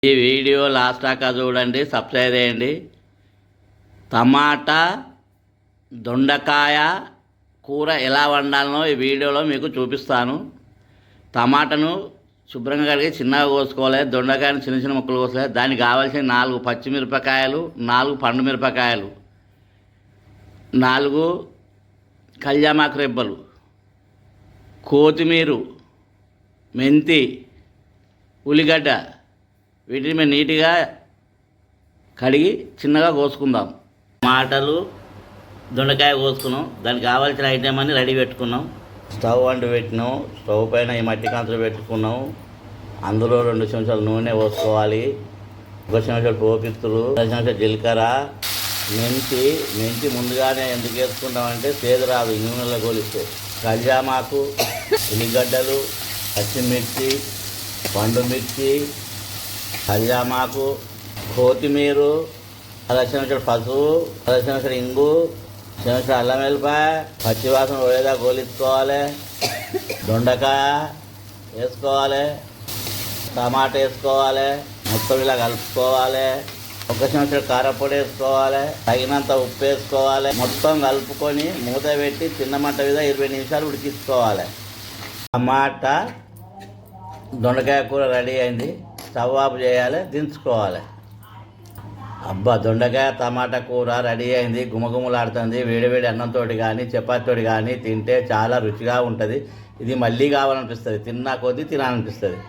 ఈ video last దాకా చూడండి, సబ్స్క్రైబ్ చేయండి. టమాటా దొండకాయ కూర ఎలా వండాలనో ఈ వీడియోలో మీకు చూపిస్తాను. టమాటాను శుభ్రంగా కడిగి చిన్నగా కోసుకోవాలి. దొండకాయను చిన్న చిన్న ముక్కలు కోసుకోవాలి. దానికి కావాల్సిన 4 పచ్చిమిరపకాయలు, 4 పండు మిరపకాయలు, 4 కళ్యామాకు రెబ్బలు, కొత్తిమీర, మెంతి, ఉల్లిగడ్డ. వీటిని మేము నీట్గా కడిగి చిన్నగా కోసుకుందాం. టమాటాలు, దొండకాయ కోసుకున్నాం. దానికి కావాల్సిన ఐటెం అన్ని రెడీ పెట్టుకున్నాం. స్టవ్ అంటు పెట్టినాం. స్టవ్ పైన ఈ మట్టి కంచులు పెట్టుకున్నాం. అందులో 2 చెంచాలు నూనె పోసుకోవాలి. 1 చెంచాలు పోపిత్తులు, 1 చెంచాలు జీలకర్ర, మెంతి ముందుగానే ఎందుకు వేసుకుంటామంటే సేదు రాదు ఈ నూనెలో గోలిస్తే. కళ్యామాకు, ఉల్లిగడ్డలు, పచ్చిమిర్చి, పండు మిర్చి, కళ్యామాకు, కొత్తిమీర, 1/2 చెంచాడు పసుపు, 1/2 చెంచాడు ఇంగు, చెంచాడు అల్లం వెల్లిపాయ, పచ్చివాసన పోయేదా గోలించుకోవాలి. దొండకాయ వేసుకోవాలి, టమాటా వేసుకోవాలి, మొత్తం ఇలా కలుపుకోవాలి. 1 చెంచాడు కారపొడి వేసుకోవాలి, తగినంత ఉప్పు వేసుకోవాలి. మొత్తం కలుపుకొని మూత పెట్టి చిన్న మంట మీద 20 నిమిషాలు ఉడికించుకోవాలి. టమాటా దొండకాయ కూర రెడీ అయింది. స్టవ్ ఆఫ్ చేయాలి, దించుకోవాలి. అబ్బా, దొండకాయ టమాటా కూర రెడీ అయింది. గుమగుమలాడుతుంది. వేడివేడి అన్నంతో కానీ చపాతీతో కానీ తింటే చాలా రుచిగా ఉంటుంది. ఇది మళ్ళీ కావాలనిపిస్తుంది. తిన్నా కొద్దీ తినాలనిపిస్తుంది.